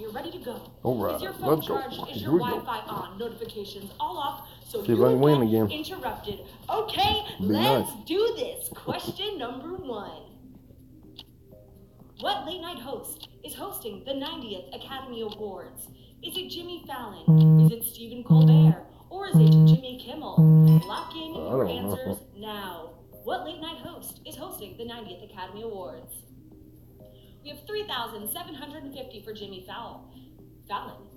you're ready to go. Alright, Is your phone let's go. charged? Is Here your we go. Wi-Fi on? Notifications all off, so See if you I can win won't again. get interrupted. Okay, Be let's nice. do this. Question number 1. What late night host is hosting the 90th Academy Awards? Is it Jimmy Fallon? Is it Stephen Colbert? Or is it Jimmy Kimmel? Lock in your answers now. What late night host is hosting the 90th Academy Awards? We have 3,750 for Jimmy Fallon,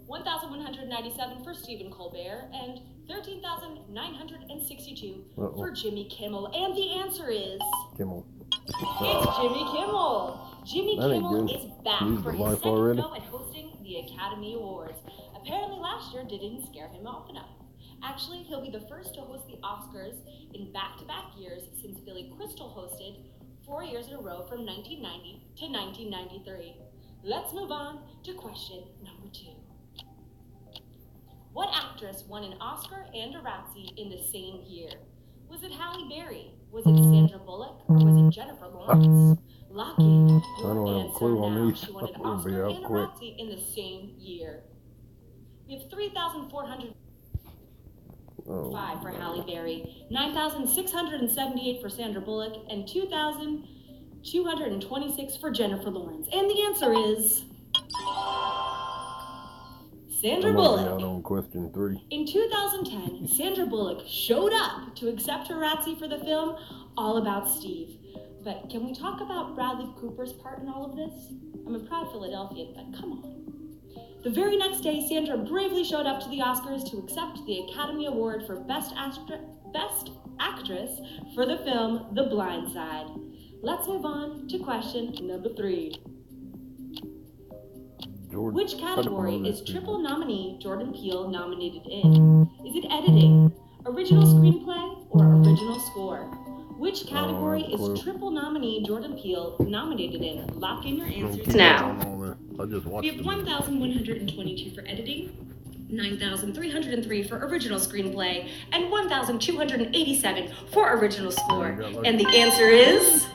1,197 for Stephen Colbert, and 13,962 for Jimmy Kimmel. And the answer is... Kimmel. It's Jimmy Kimmel. Jimmy Kimmel is back for his second go at hosting the Academy Awards. Apparently last year didn't scare him off enough. Actually, he'll be the first to host the Oscars in back-to-back years since Billy Crystal hosted 4 years in a row from 1990 to 1993. Let's move on to question number 2. What actress won an Oscar and a Razzie in the same year? Was it Halle Berry? Was it Sandra Bullock? Or was it Jennifer Lawrence? Lock in your answer now. She won an Oscar and a Razzie in the same year. We have 3,405 for Halle Berry, 9,678 for Sandra Bullock, and 2,226 for Jennifer Lawrence. And the answer is... Sandra Bullock. On question 3. In 2010, Sandra Bullock showed up to accept her Razzie for the film All About Steve. But can we talk about Bradley Cooper's part in all of this? I'm a proud Philadelphian, but come on. The very next day, Sandra bravely showed up to the Oscars to accept the Academy Award for Best Actress for the film The Blind Side. Let's move on to question number 3. Which category is triple-nominee Jordan Peele nominated in? Is it editing, original screenplay, or original score? Which category is triple-nominee Jordan Peele nominated in? Lock in your answers now. We have 1,122 for editing, 9,303 for original screenplay, and 1,287 for original score. And the answer is...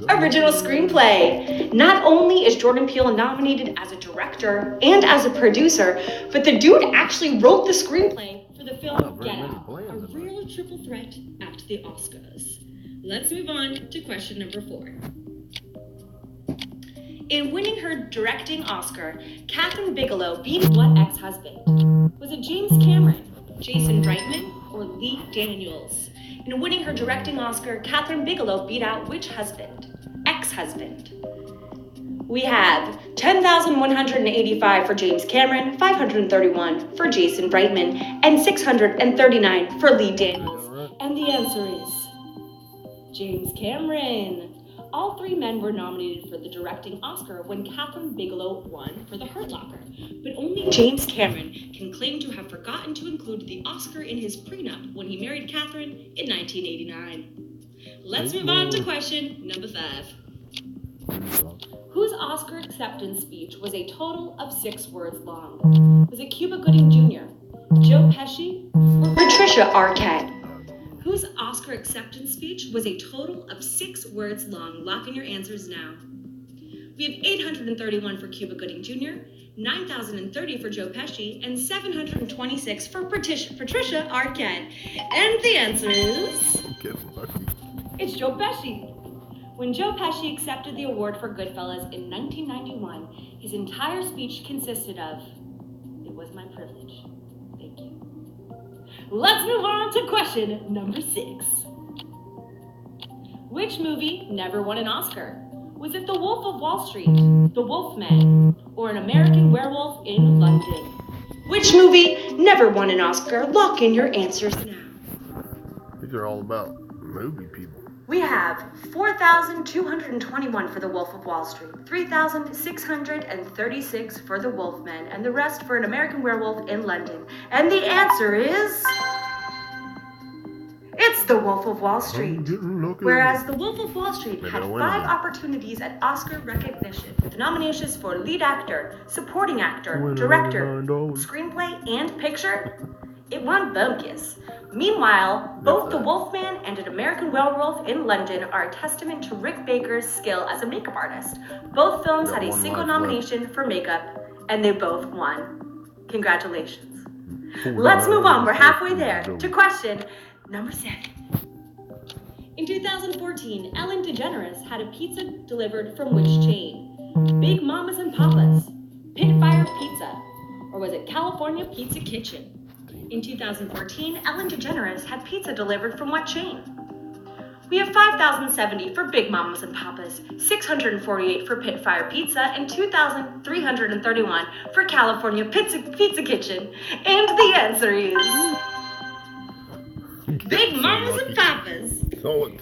original screenplay. Not only is Jordan Peele nominated as a director and as a producer, but the dude actually wrote the screenplay for the film Get Out, a real triple threat at the Oscars. Let's move on to question number 4. In winning her directing Oscar, Kathryn Bigelow beat what ex-husband? Was it James Cameron, Jason Reitman, or Lee Daniels? In winning her directing Oscar, Kathryn Bigelow beat out which husband? Ex-husband. We have 10,185 for James Cameron, 531 for Jason Reitman, and 639 for Lee Daniels. And the answer is James Cameron. All 3 men were nominated for the directing Oscar when Kathryn Bigelow won for The Hurt Locker, but only James Cameron can claim to have forgotten to include the Oscar in his prenup when he married Kathryn in 1989. Let's move on to question number 5. Whose Oscar acceptance speech was a total of 6 words long? Was it Cuba Gooding Jr., Joe Pesci, or Patricia Arquette? Whose Oscar acceptance speech was a total of 6 words long? Lock in your answers now. We have 831 for Cuba Gooding Jr., 9,030 for Joe Pesci, and 726 for Patricia Arquette. And the answer is... it's Joe Pesci. When Joe Pesci accepted the award for Goodfellas in 1991, his entire speech consisted of, "It was my privilege. Thank you." Let's move on to question number 6. Which movie never won an Oscar? Was it The Wolf of Wall Street, The Wolfman, or An American Werewolf in London? Which movie never won an Oscar? Lock in your answers now. These are all about movie people. We have 4,221 for The Wolf of Wall Street, 3,636 for The Wolfman, and the rest for An American Werewolf in London. And the answer is... it's The Wolf of Wall Street. Whereas The Wolf of Wall Street had 5 opportunities at Oscar recognition, with nominations for lead actor, supporting actor, director, screenplay, and picture, it won Bumpkiss. Meanwhile, both The Wolfman and An American Werewolf in London are a testament to Rick Baker's skill as a makeup artist. Both films had a single nomination for makeup, and they both won. Congratulations. Let's move on. We're halfway there to question number 7. In 2014, Ellen DeGeneres had a pizza delivered from which chain? Big Mamas and Papas, Pitfire Pizza, or was it California Pizza Kitchen? In 2014, Ellen DeGeneres had pizza delivered from what chain? We have 5,070 for Big Mamas and Papas, 648 for Pitfire Pizza, and 2,331 for California Pizza Kitchen. And the answer is Big Mamas and Papas.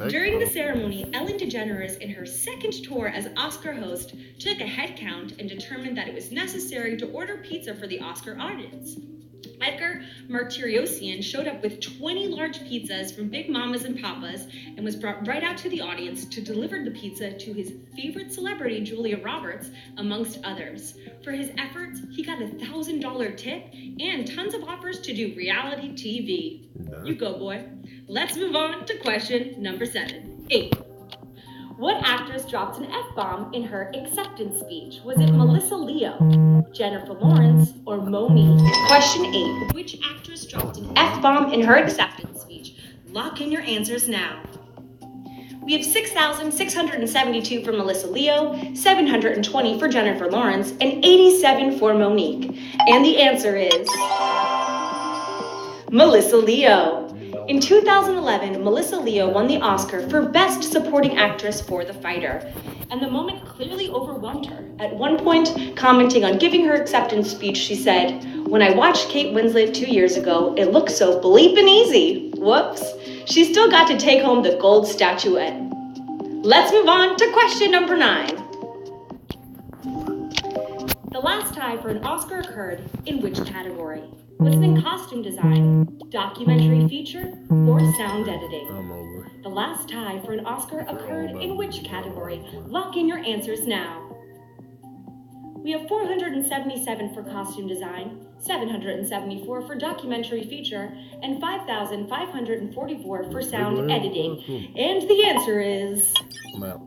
During the ceremony, Ellen DeGeneres, in her second tour as Oscar host, took a head count and determined that it was necessary to order pizza for the Oscar audience. Edgar Martiriosian showed up with 20 large pizzas from Big Mamas and Papas and was brought right out to the audience to deliver the pizza to his favorite celebrity, Julia Roberts, amongst others. For his efforts, he got a $1,000 tip and tons of offers to do reality TV. You go, boy. Let's move on to question number 8. What actress dropped an F-bomb in her acceptance speech? Was it Melissa Leo, Jennifer Lawrence, or Moni? Question 8. Which actress dropped an F-bomb in her acceptance speech? Lock in your answers now. We have 6,672 for Melissa Leo, 720 for Jennifer Lawrence, and 87 for Monique. And the answer is Melissa Leo. In 2011, Melissa Leo won the Oscar for Best Supporting Actress for The Fighter, and the moment clearly overwhelmed her. At one point, commenting on giving her acceptance speech, she said, "When I watched Kate Winslet 2 years ago, it looked so bleepin' easy. Whoops." She still got to take home the gold statuette. Let's move on to question number 9. The last tie for an Oscar occurred in which category? Was it in costume design, documentary feature, or sound editing? The last tie for an Oscar occurred in which category? Lock in your answers now. We have 477 for costume design, 774 for documentary feature, and 5,544 for sound editing. And the answer is... I'm out.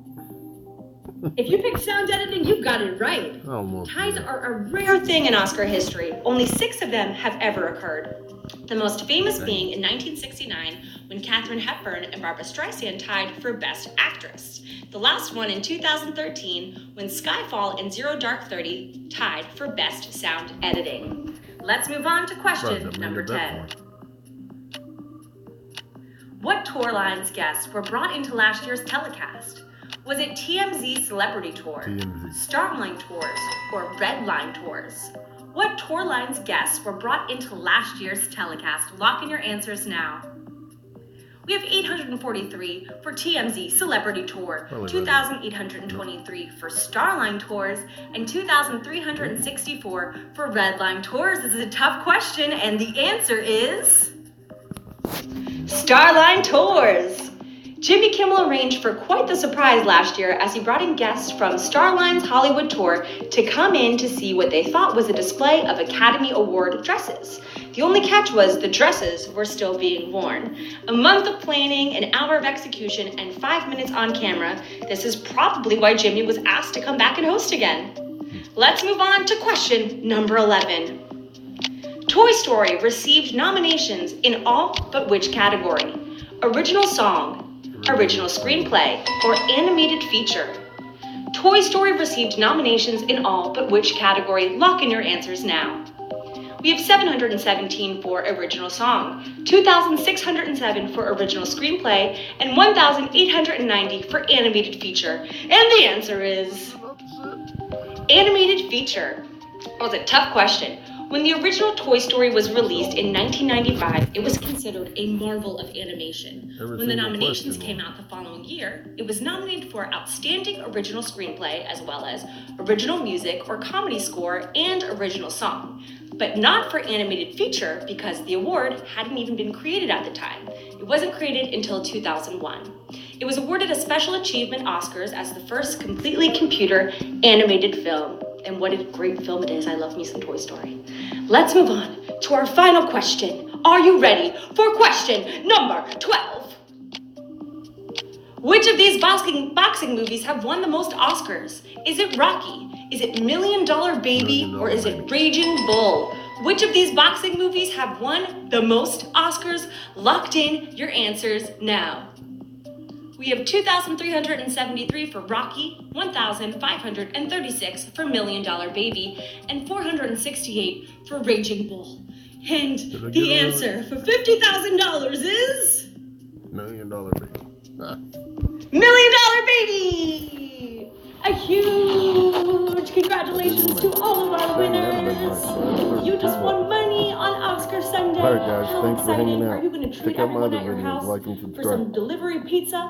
If you picked sound editing, you got it right. Ties are a rare thing in Oscar history. Only 6 of them have ever occurred. The most famous being in 1969, when Katharine Hepburn and Barbra Streisand tied for Best Actress. The last one in 2013, when Skyfall and Zero Dark 30 tied for Best Sound Editing. Let's move on to question number 10. What tour lines guests were brought into last year's telecast? Was it TMZ Celebrity Tour, Starline Tours, or Redline Tours? What tour lines guests were brought into last year's telecast? Lock in your answers now. We have 843 for TMZ Celebrity Tour, 2,823 for Starline Tours, and 2,364 for Redline Tours. This is a tough question, and the answer is... Starline Tours. Jimmy Kimmel arranged for quite the surprise last year as he brought in guests from Starline's Hollywood tour to come in to see what they thought was a display of Academy Award dresses. The only catch was the dresses were still being worn. A month of planning, an hour of execution, and 5 minutes on camera. This is probably why Jimmy was asked to come back and host again. Let's move on to question number 11. Toy Story received nominations in all but which category? Original song, original screenplay, or animated feature? Toy Story received nominations in all but which category? Lock in your answers now. We have 717 for original song, 2,607 for original screenplay, and 1,890 for animated feature. And the answer is... animated feature. That was a tough question. When the original Toy Story was released in 1995, it was considered a marvel of animation. When the nominations came out the following year, it was nominated for Outstanding Original Screenplay, as well as Original Music or Comedy Score and Original Song, but not for Animated Feature because the award hadn't even been created at the time. It wasn't created until 2001. It was awarded a Special Achievement Oscars as the first completely computer animated film. And what a great film it is. I love me some Toy Story. Let's move on to our final question. Are you ready for question number 12? Which of these boxing movies have won the most Oscars? Is it Rocky? Is it $1 Million Baby? Or is it Raging Bull? Which of these boxing movies have won the most Oscars? Locked in your answers now. We have 2,373 for Rocky, 1,536 for $1 Million Baby, and 468 for Raging Bull. And the answer for $50,000 is... $1 Million Baby. Ah. $1 Million Baby! A huge congratulations to all of our winners. You just won money on Oscar Sunday. Alright guys, How thanks for hanging exciting. out. Are you going to treat Check out my everyone other at your videos, house like and for subscribe. some delivery pizza?